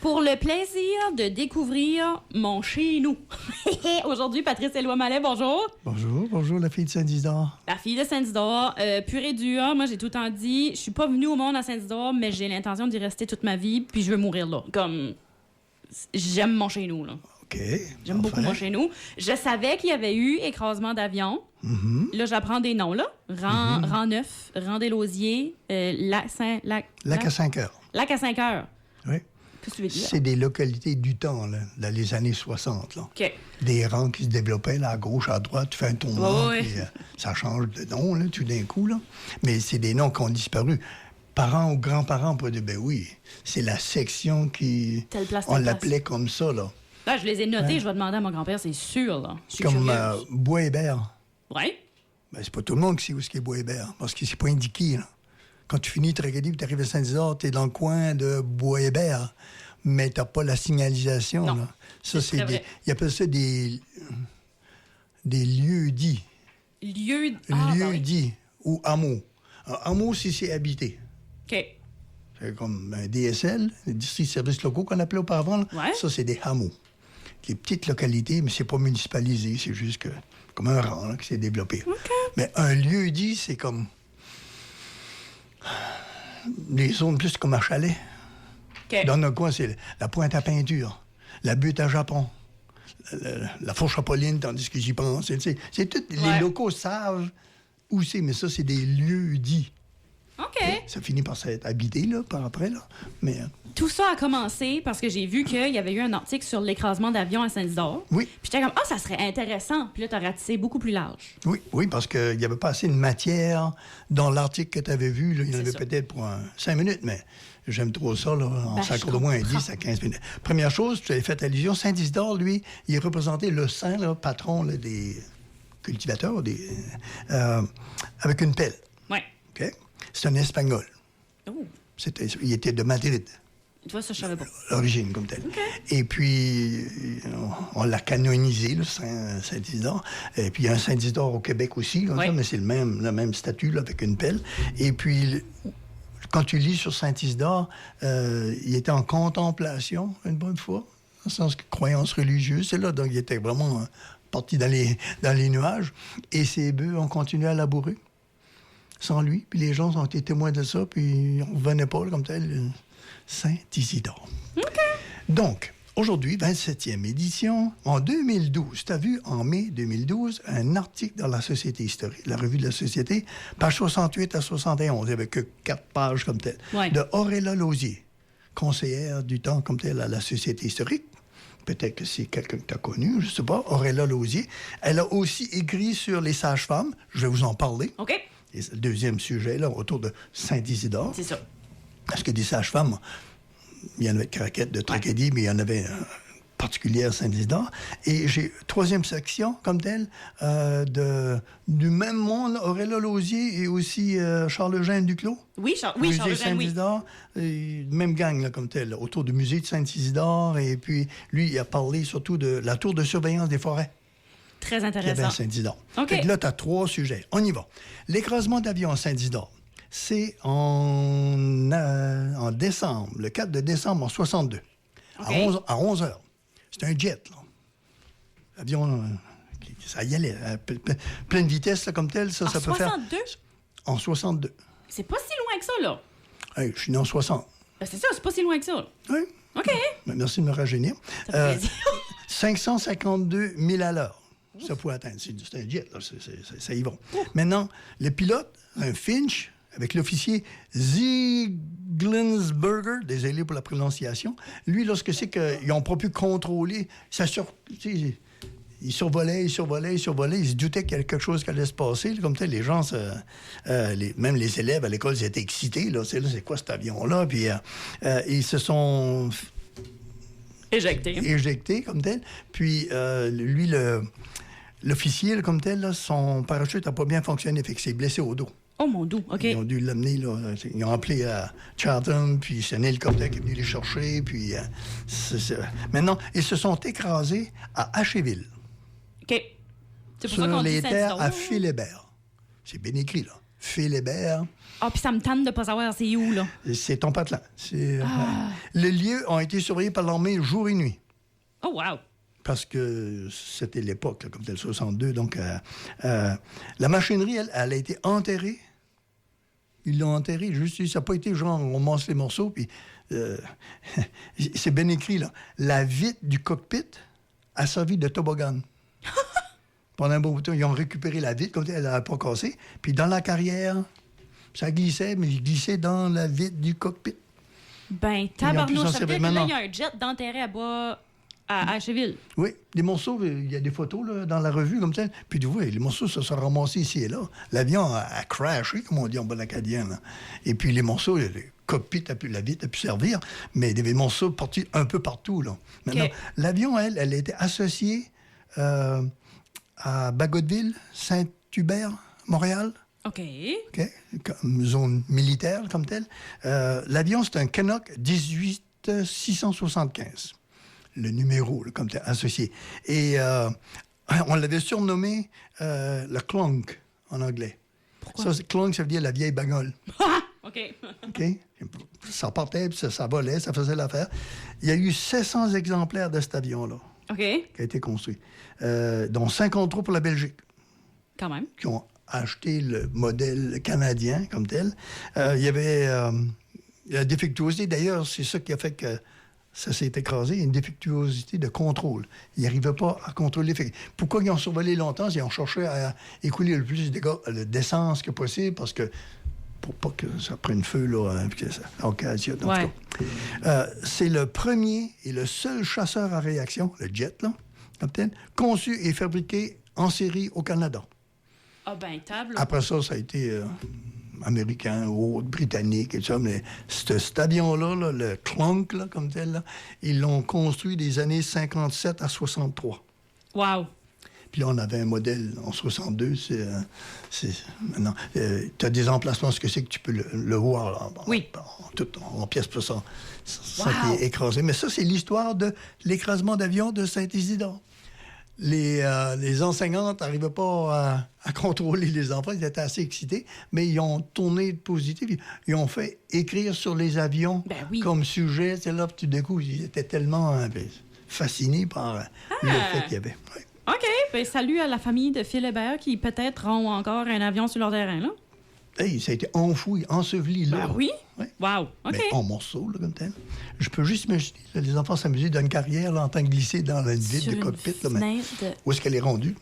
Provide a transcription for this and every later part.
Pour le plaisir de découvrir mon chez-nous. Aujourd'hui, Patrice Éloi-Mallet, bonjour. Bonjour, la fille de Saint-Isidore. La fille de Saint-Isidore, pur et dur. Moi, j'ai tout le temps dit, je suis pas venue au monde à Saint-Isidore, mais j'ai l'intention d'y rester toute ma vie, puis je veux mourir là. Comme, j'aime mon chez-nous, là. OK. J'aime beaucoup mon chez-nous. Je savais qu'il y avait eu écrasement d'avion. Là, j'apprends des noms, là. Rang 9, Rang des Lausiers, Lac à 5 heures. Lac à 5 heures. Oui. Qu'est-ce que tu veux dire? C'est des localités du temps, là, dans les années 60. Là. OK. Des rangs qui se développaient là, à gauche, à droite, tu fais un tournant, Oui. puis ça change de nom là, tout d'un coup. Là. Mais c'est des noms qui ont disparu. Parents ou grands-parents pourraient dire, ben oui, c'est la section qui... Telle place, on telle l'appelait comme ça, là. Là, je les ai notés, je vais demander à mon grand-père, c'est sûr, là. Je suis Comme curieuse. Bois-Hébert. Oui. Ben, c'est pas tout le monde qui sait où est Bois-Hébert, parce que c'est pas indiqué, là. Quand tu finis Tracadie et tu arrives à Saint-Isidore, tu es dans le coin de Bois-Hébert, mais tu n'as pas la signalisation. Non. Là. Ça, c'est vrai. ils appellent ça des lieux dits. Lieu... Lieux dits ou hameaux. Un hameau, c'est habité. OK. C'est comme un DSL, les districts de services locaux qu'on appelait auparavant. Là. Ouais. Ça, c'est des hameaux. Des petites localités, mais c'est pas municipalisé. C'est juste que, comme un rang là, qui s'est développé. OK. Mais un lieu dit, c'est comme... des zones plus comme un chalet. OK. Dans notre coin, c'est la pointe à peinture, la butte à Japon, la fourche à Pauline, tandis que j'y pense. C'est tout, les locaux savent où c'est, mais ça, c'est des lieux dits. OK. Ça finit par s'être habité, là, par après, là. Mais, Tout ça a commencé parce que j'ai vu qu'il y avait eu un article sur l'écrasement d'avion à Saint-Isidore. oui, Puis j'étais comme, ça serait intéressant. Puis là, t'as ratissé beaucoup plus large. oui, parce qu'il n'y avait pas assez de matière dans l'article que tu avais vu. Là, il y en C'est avait ça. peut-être pour 5 minutes, mais j'aime trop ça, là, en Ben, sacre je de moins comprends. 10 à 15 minutes. Première chose, tu avais fait allusion, Saint-Isidore, lui, il représentait le saint, là, patron là, des cultivateurs, avec une pelle. Ouais. OK? C'est un Espagnol. Oh. Il était de Madrid, Tu vois, ça, je savais pas. l'origine comme telle. OK. Et puis, on l'a canonisé, le Saint-Isidore. Et puis, il y a un Saint-Isidore au Québec aussi, comme ça, mais c'est le même statut, là, avec une pelle. Et puis, quand tu lis sur Saint-Isidore, il était en contemplation, une bonne fois, dans le sens que croyance religieuse, c'est là. Donc, il était vraiment parti dans les nuages. Et ses bœufs ont continué à labourer sans lui. Puis les gens ont été témoins de ça, puis on ne revenait pas là, comme tel. Saint-Isidore. OK. Donc, aujourd'hui, 27e édition. En 2012, tu as vu, en mai 2012, un article dans la Société historique, la revue de la Société, page 68 à 71, il n'y avait que 4 pages comme telles, Ouais. de Auréla Lausier, conseillère du temps comme telle à la Société historique. Peut-être que c'est quelqu'un que tu as connu, je ne sais pas, Auréla Lausier. Elle a aussi écrit sur les sages-femmes. Je vais vous en parler. OK. Et c'est le deuxième sujet, là, autour de Saint-Isidore. C'est ça. Parce que des sages-femmes, il y en avait de Craquette, de Tracadie, mais il y en avait particulière à Saint-Isidore. Et j'ai troisième section, comme telle, du même monde, Auréla Lausier et aussi Charles-Eugène Duclos. Oui, Charles Musée Eugène, oui. Saint-Isidore, même gang, là, comme tel, autour du musée de Saint-Isidore. Et puis, lui, il a parlé surtout de la tour de surveillance des forêts Très qu'il y avait à intéressant. Saint-Isidore. OK. Fait que là, tu as 3 sujets. On y va. L'écrasement d'avion à Saint-Isidore, c'est en décembre, le 4 de décembre en 62, OK. à 11 heures. C'est un jet, là. Avion, ça y allait, à pleine vitesse, là, comme tel, ça En peut faire... 62? En 62. C'est pas si loin que ça, là. Hey, je suis né en 60. Ben, c'est ça, c'est pas si loin que ça. Là. Oui. OK. Ben, merci de me rajeunir. Ça fait plaisir. 552 000 à l'heure. Ça peut atteindre. C'est un jet, là. Ça y va. Maintenant, le pilote, un Finch, avec l'officier Ziegelsberger, désolé pour la prononciation, lui, lorsque c'est qu'ils n'ont pas pu contrôler, il survolait, il se doutait qu'il y avait quelque chose qui allait se passer. Là, comme tel, les gens, même les élèves à l'école, ils étaient excités. Là, c'est quoi cet avion-là? Puis ils se sont éjectés comme tel. Puis lui, l'officier, là, comme tel, là, son parachute n'a pas bien fonctionné, fait que c'est blessé au dos. Oh, mon doux, OK. Ils ont dû l'amener, là. Ils ont appelé à Charlton, puis c'est un hélicoptère qui est venu les chercher, puis... Maintenant, ils se sont écrasés à Hacheville, OK. C'est pour ça sur qu'on dit les terres Saint-Isidore. à Philébert. C'est bien écrit, là. Phil Hébert. Ah, puis ça me tente de pas savoir c'est où, là. C'est ton patelin. Les lieux ont été surveillés par l'armée jour et nuit. Oh, wow! Parce que c'était l'époque, là, comme c'était le 62. Donc, la machinerie, elle a été enterrée. Ils l'ont enterrée. Juste, ça n'a pas été genre, on masse les morceaux, puis c'est bien écrit, là. La vitre du cockpit a servi de toboggan. Pendant un bon temps, ils ont récupéré la vitre, comme elle n'avait pas cassé. Puis dans la carrière, ça glissait, mais il glissait dans la vitre du cockpit. Ben, tabarnouche, ça veut dire que là, il y a un jet d'enterré à bas à Asheville. Oui, des morceaux, il y a des photos là, dans la revue, comme ça. Puis tu vois, les morceaux se sont ramassés ici et là. L'avion a crashé, comme on dit en bon acadien. Là. Et puis les morceaux, le cockpit, la vitre a pu servir, mais il y avait des morceaux partis un peu partout. Là. Maintenant, l'avion, elle était associée à Bagotville, Saint-Hubert, Montréal. OK. Comme zone militaire, comme telle. L'avion, c'est un Canuck 18675. Le numéro, là, comme tel, associé. Et on l'avait surnommé le clonk, en anglais. Pourquoi? Ça, clonk, ça veut dire la vieille bagnole. OK. OK? Ça partait, puis ça volait, ça faisait l'affaire. Il y a eu 700 exemplaires de cet avion-là. OK. Qui a été construit. Dont 53 pour la Belgique. Quand même. Qui ont acheté le modèle canadien comme tel. Il y avait la défectuosité. D'ailleurs, c'est ça qui a fait que ça s'est écrasé. Une défectuosité de contrôle. Ils n'arrivaient pas à contrôler. Pourquoi ils ont survolé longtemps? Ils ont cherché à écouler le plus d'essence que possible parce que pour pas que ça prenne feu, là, que ça occasionne. Ouais. C'est le premier et le seul chasseur à réaction, le jet, là, comme tel, conçu et fabriqué en série au Canada. Ah ben, table. Après ça, ça a été américain ou britannique et tout ça, mais cet avion-là, là, le Clonk, là, comme tel, là, ils l'ont construit des années 57 à 63. Wow! Puis là, on avait un modèle en 62. Maintenant, tu as des emplacements, ce que c'est que tu peux le voir là, oui. en pièces pour ça qui est écrasé. Mais ça, c'est l'histoire de l'écrasement d'avion de Saint-Isidore. Les enseignantes n'arrivaient pas à contrôler les enfants. Ils étaient assez excités, mais ils ont tourné de positif. Ils ont fait écrire sur les avions comme sujet. C'est là, tout d'un coup, ils étaient tellement fascinés par le fait qu'il y avait. Ouais. OK. Ben, salut à la famille de Phil Hébert qui peut-être ont encore un avion sur leur terrain, là. Hey, ça a été enfoui, enseveli là. Ben oui? Ouais. Wow. OK. Mais en morceaux, là, comme tel. Je peux juste imaginer, là, les enfants s'amuser dans une carrière, là, en train de glisser dans la vitre de cockpit. Là, mais où est-ce qu'elle est rendue?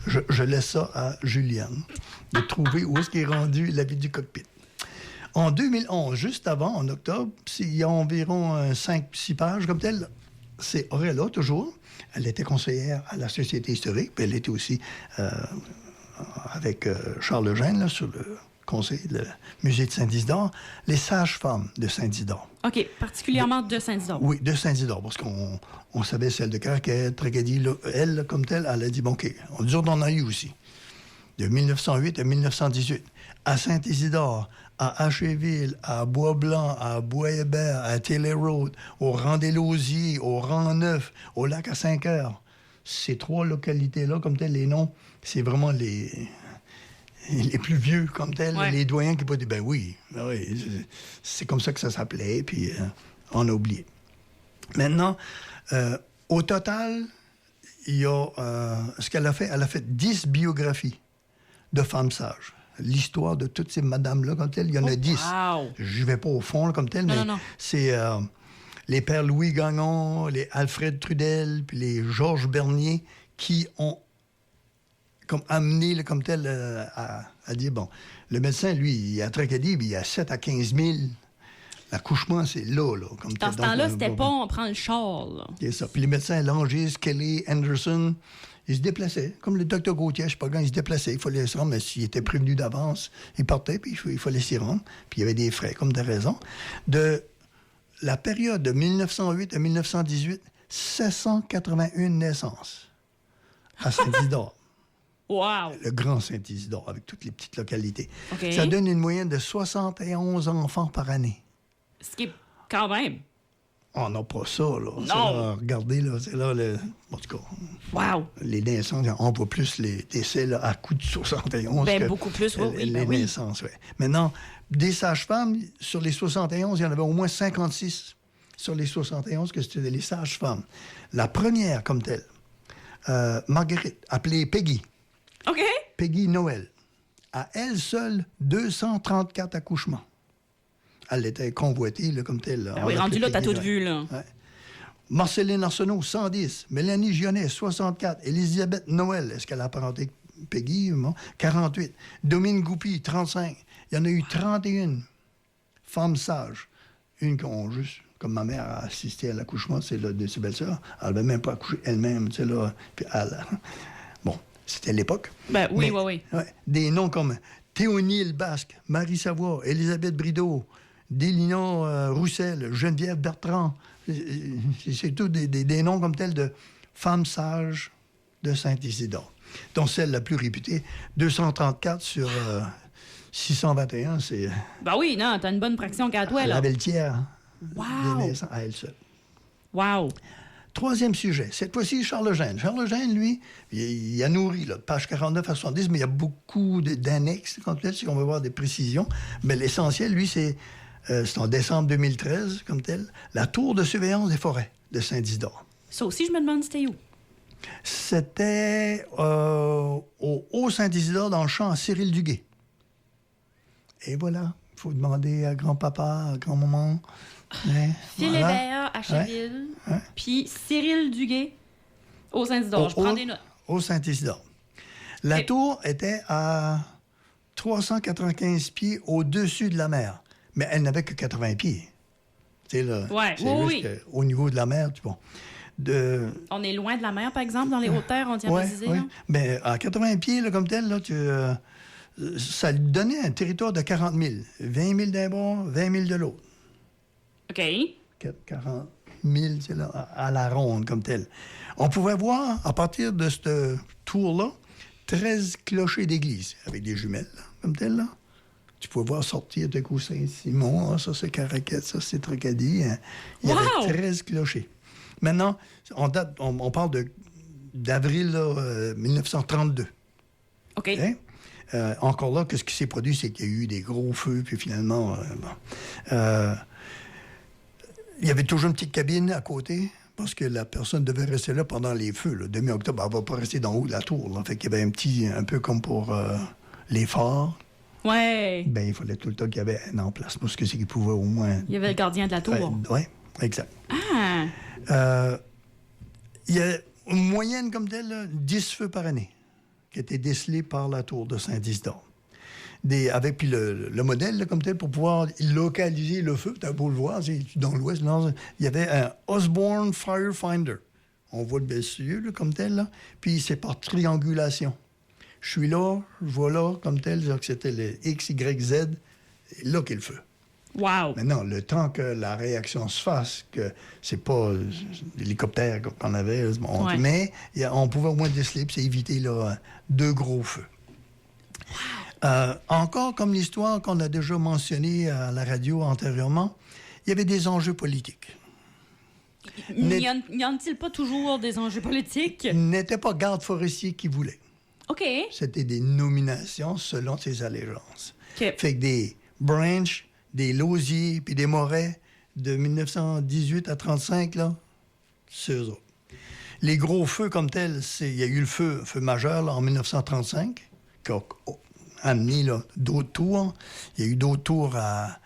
Je laisse ça à Juliane, de trouver où est-ce qu'elle est rendue la vitre du cockpit. En 2011, juste avant, en octobre, il y a environ 5-6 pages comme tel. C'est Auréla, toujours. Elle était conseillère à la Société historique, puis elle était aussi avec Charles Eugène, là, sur le conseil du musée de Saint-Isidore, les sages-femmes de Saint-Isidore. OK, particulièrement de Saint-Isidore. Oui, de Saint-Isidore, parce qu'on savait celle de Carquette, Tracadie, elle, comme telle, elle a dit, bon, OK, nous autres, on en a eu aussi. De 1908 à 1918, à Saint-Isidore, à Asheville, à Bois-Blanc, à Bois-Hébert, à Taylor Road, au Rang des Lausiers, au Rang Neuf, au Lac à 5 heures. Ces 3 localités-là, comme telles, les noms, c'est vraiment les plus vieux, comme tels, les doyens qui peuvent dire, ben oui, c'est comme ça que ça s'appelait, puis on a oublié. Maintenant, au total, il y a ce qu'elle a fait, elle a fait 10 biographies de femmes sages. L'histoire de toutes ces madames-là, comme telles, il y en a 10. Wow. Je ne vais pas au fond, là, comme tel, mais non. c'est les pères Louis Gagnon, les Alfred Trudel, puis les Georges Bernier qui ont comme amené, là, comme tel, à dire, bon, le médecin, lui, il a Tracadie, il y a 7 à 15 000. L'accouchement, c'est là. Comme dans ce temps-là, c'était pas on prend le char, là. C'est ça. Puis les médecins, Langis, Kelly, Anderson, ils se déplaçaient. Comme le docteur Gauthier, je sais pas quand, il se déplaçait. Il fallait se rendre, mais s'il était prévenu d'avance, il partait, puis il fallait s'y rendre. Puis il y avait des frais, comme de raison. De la période de 1908 à 1918, 781 naissances à Saint-Isidore. Wow! Le Grand Saint-Isidore, avec toutes les petites localités. Okay. Ça donne une moyenne de 71 enfants par année. Ce qui est quand même. On n'a pas ça, là. Non! Là, regardez, là, c'est là, en tout cas, Wow! les naissances, on voit plus les décès là, à coup de 71 Ben, que beaucoup plus, oui, les naissances, oui. Maintenant, des sages-femmes, sur les 71, il y en avait au moins 56 sur les 71 que c'était les sages-femmes. La première, comme telle, Marguerite, appelée Peggy. OK. Peggy Noël. À elle seule, 234 accouchements. Elle était convoitée, là, comme telle. Ben oui, rendu là, t'as tout vu, là. Ouais. Marceline Arsenault, 110. Mélanie Gionnet, 64. Élisabeth Noël, est-ce qu'elle a apparenté Peggy? Bon, 48. Domine Goupy, 35. Il y en a eu 31 femmes sages. Une qui ont juste, comme ma mère a assisté à l'accouchement de ses belles-sœurs, elle n'avait même pas accouché elle-même, tu sais, là. Puis bon, c'était l'époque. Ben oui, Mais, oui. Ouais, des noms comme Théonile Basque, Marie Savoie, Élisabeth Brideau, Délina Roussel, Geneviève Bertrand. C'est tous des noms comme tels de femmes sages de Saint-Isidore, dont celle la plus réputée, 234 sur 621, c'est... Ben oui, non, t'as une bonne fraction qu'à toi, Elle là. avait le tiers Wow! des naissances à elle seule. Wow! Troisième sujet, cette fois-ci, Charles Eugène. Charles Eugène, lui, il a nourri, là, page 49 à 70, mais il y a beaucoup d'annexes, si on veut voir des précisions. Mais l'essentiel, lui, c'est en décembre 2013, comme tel, la tour de surveillance des forêts de Saint-Isidore. Ça aussi, je me demande c'était où? C'était au Haut-Saint-Isidore, dans le champ à Cyril Duguay. Et voilà, il faut demander à grand-papa, à grand-maman. Phil Voilà. Hébert à Cheville, puis Cyril Duguay au Saint-Isidore. Je prends des notes. Au Saint-Isidore. La tour était à 395 pieds au-dessus de la mer, mais elle n'avait que 80 pieds. C'est là, oui. Au niveau de la mer, bon. On est loin de la mer, par exemple, dans les Hautes-Terres, on tient à préciser. Oui. Là? Mais à 80 pieds, là, comme tel, là, ça lui donnait un territoire de 40 000. 20 000 d'un bord, 20 000 de l'autre. OK. 40 000, c'est là, à la ronde, comme tel. On pouvait voir, à partir de cette tour-là, 13 clochers d'église, avec des jumelles, là, comme tel, là. Tu pouvais voir sortir de coup Saint-Simon, ça c'est Caraquette, ça c'est Tracadie. Hein. Il y avait 13 clochers. Maintenant, on parle d'avril 1932. OK. Hein? Encore là, ce qui s'est produit, c'est qu'il y a eu des gros feux, puis finalement, il y avait toujours une petite cabine à côté, parce que la personne devait rester là pendant les feux. Là. Demi-octobre, elle ne va pas rester dans le haut de la tour. Là. Fait qu'il y avait un peu comme pour les phares. Ouais. Ben, il fallait tout le temps qu'il y avait un emplacement, parce que c'est qu'il pouvait au moins... Il y avait le gardien de la tour. Oui, exact. Ah! Il y a une moyenne comme telle, là, 10 feux par année, qui étaient décelés par la tour de Saint-Isidore. Avec puis le modèle, là, comme tel, pour pouvoir localiser le feu, tu as beau le voir, c'est dans l'ouest, il y avait un Osborne Firefinder. On voit le bessieux, là, comme tel, là, puis c'est par triangulation. Je suis là, je vois là, comme tel, c'est-à-dire que c'était le X, Y, Z, et là qu'est le feu. Wow! Maintenant, le temps que la réaction se fasse, que c'est pas l'hélicoptère qu'on avait, mais on pouvait au moins déceler, puis c'est éviter là, 2 gros feux. Encore comme l'histoire qu'on a déjà mentionnée à la radio antérieurement, il y avait des enjeux politiques. N'y en a-t-il pas toujours des enjeux politiques? N'était pas garde forestier qui voulait. OK. C'était des nominations selon ses allégeances. OK. Fait que des branches, des lausiers puis des morets de 1918 à 1935, là, c'est eux autres. Les gros feux comme tels, il y a eu le feu majeur là, en 1935, qui a amené là, d'autres tours. Il y a eu d'autres tours à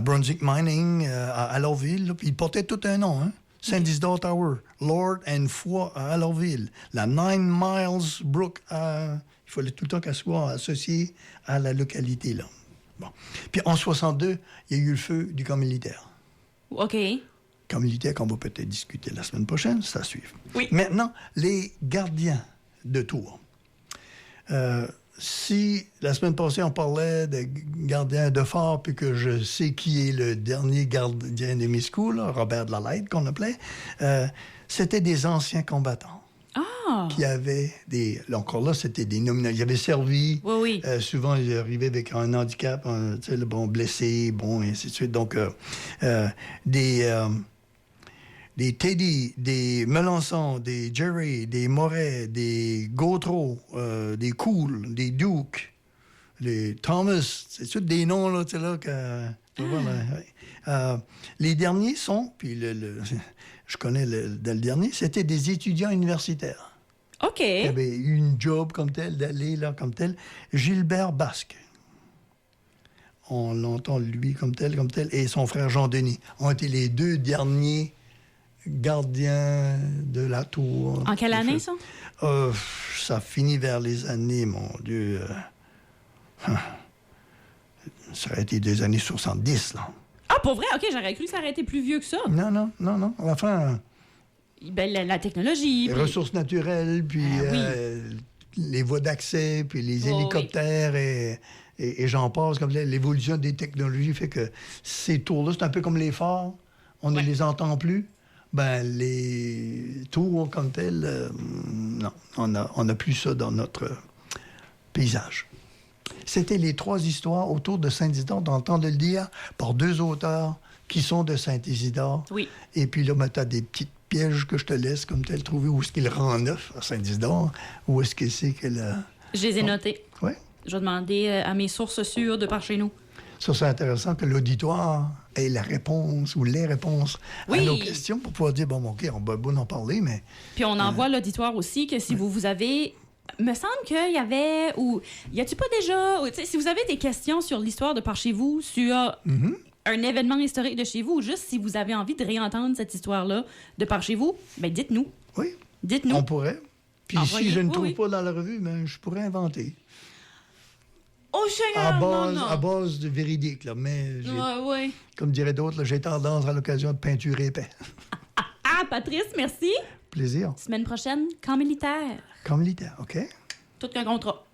Brunswick Mining, à Alorville, puis ils portaient tout un nom, hein? Saint-Isidore Tower, Lord and Foy à Alorville, la 9 Miles Brook, il fallait tout le temps qu'elle soit associée à la localité, là. Bon. Puis en 62, il y a eu le feu du camp militaire. OK. Camp militaire qu'on va peut-être discuter la semaine prochaine, ça suit. Oui. Maintenant, les gardiens de tour. Si la semaine passée, on parlait de gardien de phare, puis que je sais qui est le dernier gardien de Miscou, là, Robert de la Lettre, qu'on appelait, c'était des anciens combattants. Ah! Qui avaient des... Là, encore là, c'était des nominaux. Ils avaient servi. Oui. Souvent, ils arrivaient avec un handicap, blessé, et ainsi de suite. Donc, des Teddy, des Melançon, des Jerry, des Moret, des Gautreau, des Cool, des Duke, les Thomas. C'est tous des noms, là, tu sais, là, que... les derniers sont, puis je connais le dernier, c'était des étudiants universitaires. OK. Qui avaient eu une job comme tel, d'aller là comme tel. Gilbert Basque. On l'entend, lui, comme tel, et son frère Jean-Denis ont été les 2 derniers gardiens de la tour. En quelle année, ça? Ça finit vers les années, mon Dieu... ça aurait été des années 70, là. Ah, pour vrai? OK, j'aurais cru que ça aurait été plus vieux que ça. Non. Enfin... Ben, la technologie. Les ressources naturelles, puis les voies d'accès, puis les hélicoptères, et j'en passe. Comme l'évolution des technologies fait que ces tours-là, c'est un peu comme les phares. On ne les entend plus. Ben, les tours comme telles, non, on n'a plus ça dans notre paysage. C'était les 3 histoires autour de Saint-Isidore, d'entendre le dire par 2 auteurs qui sont de Saint-Isidore. Oui. Et puis là, tu as des petites pièges que je te laisse comme tel trouver où est-ce qu'il rend neuf à Saint-Isidore, où est-ce que c'est qu'elle a... Je les ai notés. Oui. Je vais demander à mes sources sûres de par chez nous. Ça, c'est intéressant que l'auditoire ait la réponse ou les réponses à nos questions pour pouvoir dire, bon, OK, on va bon en parler, mais... Puis on envoie à l'auditoire aussi que si vous avez... Me semble qu'il y avait... ou y a-tu pas déjà... Si vous avez des questions sur l'histoire de par chez vous, sur... un événement historique de chez vous, ou juste si vous avez envie de réentendre cette histoire-là de par chez vous, bien, dites-nous. Oui. Dites-nous. On pourrait. Puis si je ne trouve pas dans la revue, ben, je pourrais inventer. Oh, Seigneur, à base de véridique, là. Mais, ouais. comme diraient d'autres, là, j'ai tendance à l'occasion de peinturer épais. Patrice, merci. Plaisir. Semaine prochaine, camp militaire. Camp militaire, OK. Tout qu'un contrat.